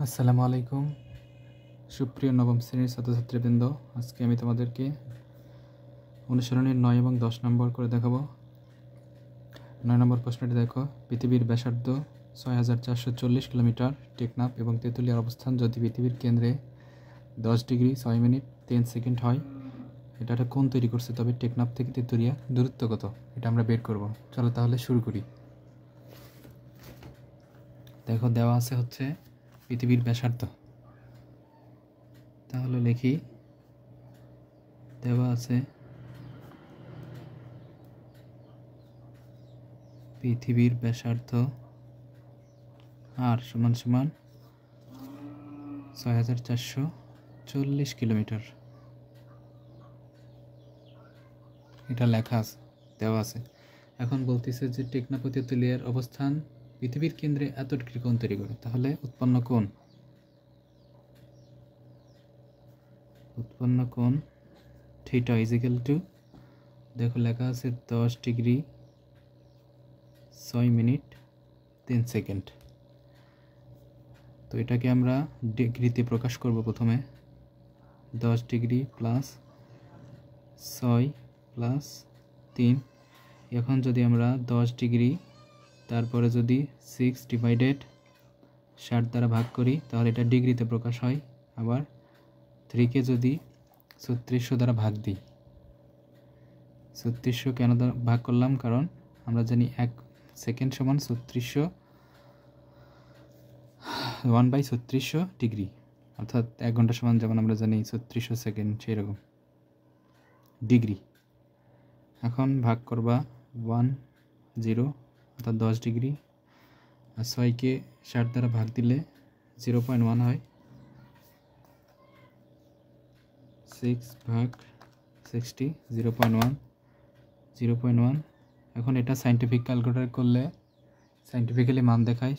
আসসালামু আলাইকুম সুপ্রিয় নবম শ্রেণীর ছাত্রছাত্রীবৃন্দ। আজকে আমি তোমাদেরকে অনুশীলনের 9 এবং 10 নম্বর করে দেখাবো। 9 নম্বর প্রশ্নটি দেখো, পৃথিবীর ব্যাসার্ধ 6440 কিলোমিটার। টেকনাফ এবং তেঁতুলিয়ার অবস্থান যদি পৃথিবীর কেন্দ্রে 10 ডিগ্রি 6 মিনিট 10 সেকেন্ড হয়, এটা একটা কোণ তৈরি করছে, তবে টেকনাফ থেকে তেঁতুলিয়া দূরত্ব কত, এটা আমরা বের করব। চলো তাহলে শুরু করি। দেখো দেওয়া আছে হচ্ছে পৃথিবীর ব্যাসার্ধ, তাহলে লিখি দেওয়া আছে পৃথিবীর ব্যাসার্ধ আর সমান সমান 6440 কিলোমিটার, এটা লেখা আছে, দেওয়া আছে। এখন বলতেছে যে টেকনাফ ও তেঁতুলিয়ার অবস্থান পৃথিবীর কেন্দ্রে এত ডিগ্রি কোণ তৈরি করে, তাহলে উৎপন্ন কোণ থিটা ইজিক্যাল টু, দেখো লেখা আছে 10 ডিগ্রি 6 মিনিট 3 সেকেন্ড। তো এটাকে আমরা ডিগ্রিতে প্রকাশ করব। প্রথমে 10 ডিগ্রি প্লাস 6 প্লাস 3। এখন যদি আমরা 10 ডিগ্রি তারপরে যদি 6 ডিভাইডেড 60 দ্বারা ভাগ করি, তাহলে এটা ডিগ্রিতে প্রকাশ হয়। আবার 3কে যদি 3600 দ্বারা ভাগ দিই, 3600 কেন ভাগ করলাম, কারণ আমরা জানি 1 সেকেন্ড সমান 3600, 1/3600 ডিগ্রি, অর্থাৎ 1 ঘন্টা সমান যেমন আমরা জানি 3600 সেকেন্ড, সেই রকম ডিগ্রি। এখন ভাগ করবা 10, অর্থাৎ 10 ডিগ্রি, আর 6কে 60 দ্বারা ভাগ দিলে 0.1 হয়। 6 ভাগ 60 0.1। এখন এটা সাইন্টিফিক ক্যালকুলেটর করলে সাইন্টিফিক্যালি মান দেখায়,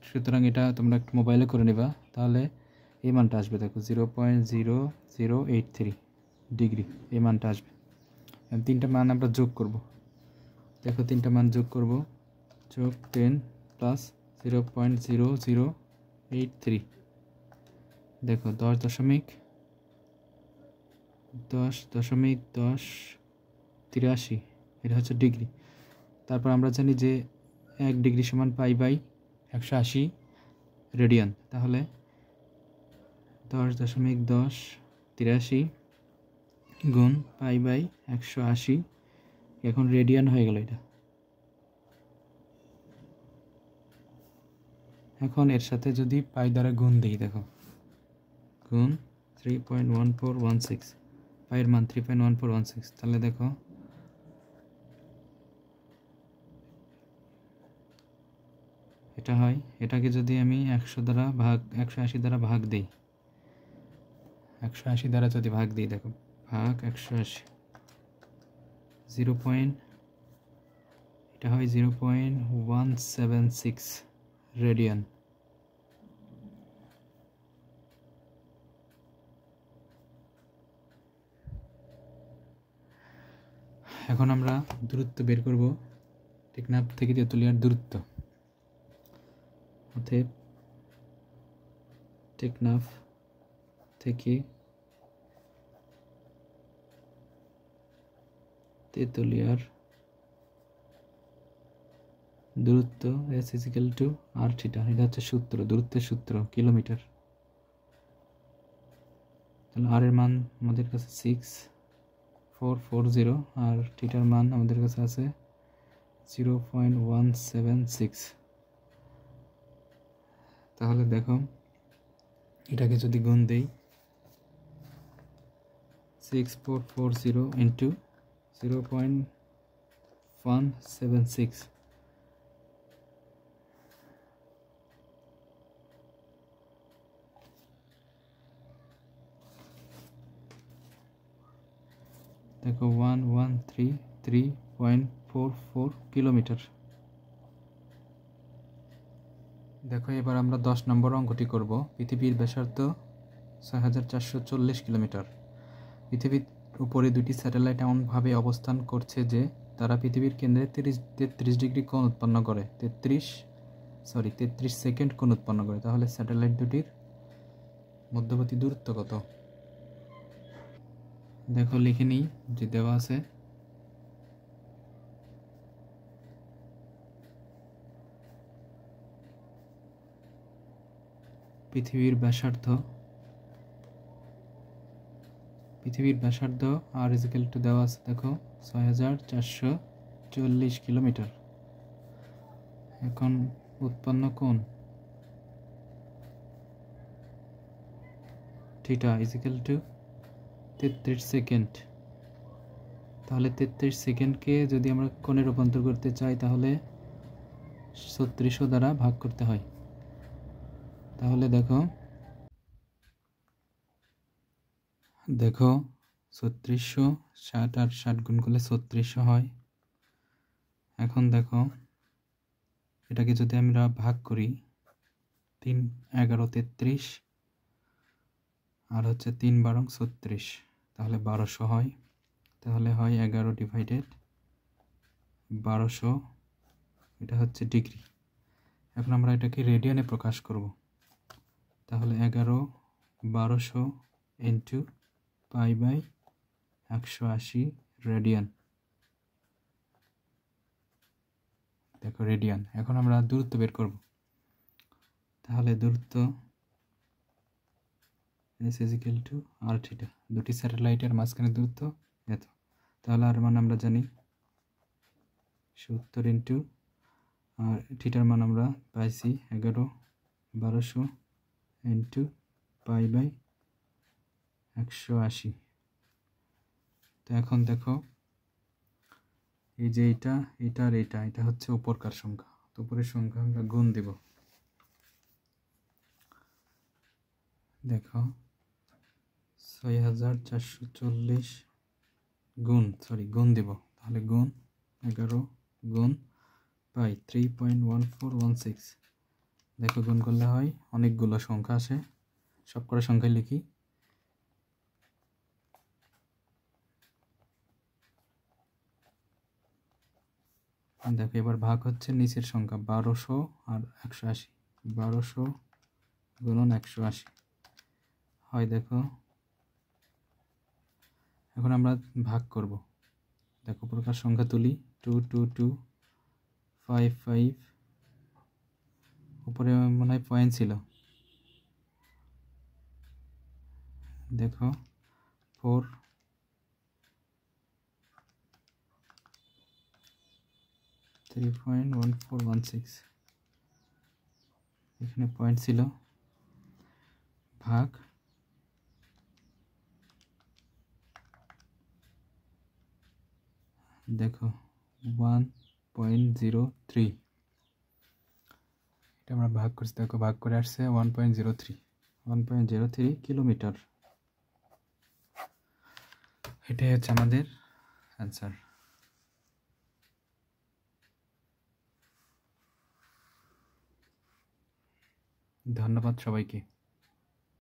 সুতরাং এটা তোমরা একটু মোবাইলে করে নেবা, তাহলে এই মানটা আসবে। দেখো 0.0083 ডিগ্রি এই মানটা আসবে। তিনটা মান আমরা যোগ করব। দেখো তিনটা মান যোগ করব, যোগ 10 প্লাস 0.0083, দেখো 10.10.1083, এটা হচ্ছে ডিগ্রি। তারপর আমরা জানি যে 1 ডিগ্রি সমান π/180 রেডিয়ান, তাহলে 10.1083 গুণ π/180, এখন রেডিয়ান হয়ে গেল এটা। এখন এর সাথে যদি পাই দ্বারা গুণ দিই, দেখো গুণ 3.1416, পাইয়ের মান 3.1416, তাহলে দেখো এটা হয়। এটাকে যদি আমি 180 দ্বারা ভাগ দিই, 180 দ্বারা যদি ভাগ দিই, দেখো ভাগ 180, এটা হয় 0.176 রেডিয়ান। এখন আমরা দূরত্ব বের করব, টেকনাফ থেকে তেঁতুলিয়ার দূরত্ব। অতএব টেকনাফ থেকে তেঁতুলিয়ার দূরত্ব S is equal to R theta, এটা হচ্ছে সূত্র, দূরত্বের সূত্র, কিলোমিটার। তাহলে R এর মান আমাদের কাছে 6440, আর থিটার মান আমাদের কাছে আছে 0.176। তাহলে দেখো এটাকে যদি গুণ দেই, 6440 ইন্টু 0.176, দেখো 1133.44 কিলোমিটার। দেখো এবার আমরা 10 নম্বর অঙ্কটি করব। পৃথিবীর ব্যাসার্ধ 6440 কিলোমিটার। পৃথিবীর উপরে দুটি স্যাটেলাইট এমনভাবে অবস্থান করছে যে তারা পৃথিবীর কেন্দ্রে 33 ডিগ্রি কোণ উৎপন্ন করে। 33 33 সেকেন্ড কোণ উৎপন্ন করে। তাহলে স্যাটেলাইট দুটির মধ্যবর্তী দূরত্ব কত? দেখো লিখে নিই, যে দেওয়া আছে। পৃথিবীর ব্যাসার্ধ আর ইজিক্যাল টু দেওয়া আছে, দেখো 6440 কিলোমিটার। এখন উৎপন্ন কোণ থিটা ইজিক্যাল টু 33 সেকেন্ড। তাহলে 33 সেকেন্ডকে যদি আমরা কোণে রূপান্তর করতে চাই তাহলে 3600 দ্বারা ভাগ করতে হয়। তাহলে দেখো 3600, 60 আর 60 গুণ করলে 3600 হয়। এখন দেখো এটাকে যদি আমরা ভাগ করি, 3 11 33 আর হচ্ছে 3 12 36, তাহলে 1200 হয়। তাহলে হয় 11 ডিভাইডেড 1200, এটা হচ্ছে ডিগ্রি। এখন আমরা এটাকে রেডিয়ানে প্রকাশ করব। তাহলে 11 1200 ইন্টু পাই বাই 180 রেডিয়ান। দেখো রেডিয়ান। এখন আমরা দূরত্ব বের করব। তাহলে দূরত্ব S ইজিক্যাল টু আর থিটা, দুটি স্যাটেলাইটের মাঝখানে দূরত্ব এত। তাহলে আর মান আমরা জানি 70 ইন্টু আর থিটার মান আমরা পাইছি 11 1200 ইন্টু পাই বাই 180। তো এখন দেখো এই যে এটা হচ্ছে উপরকার সংখ্যা, তো উপরের সংখ্যা আমরা গুণ দেব। দেখো 6440 গুণ দেব। তাহলে গুণ 11 গুণ পাই 3.1416। দেখো গুণ করলে হয় অনেকগুলো সংখ্যা আসে, সবকটা সংখ্যায় লিখি। দেখো এবার ভাগ হচ্ছে নিচের সংখ্যা 1200 আর 180, 1200 গুণন 180 হয়। দেখো এখন আমরা ভাগ করব। দেখো প্রকার সংখ্যা তুলি, 2 2 2 5 5, উপরে মনে হয় পয়েন্ট ছিল। দেখো 4 3.1416, এখানে পয়েন্ট ছিল। ভাগ দেখো 1.03, এটা আমরা ভাগ করছি। দেখো ভাগ করে আসছে 1.03 কিলোমিটার। এটাই হচ্ছে আমাদের অ্যান্সার। ধন্যবাদ সবাইকে।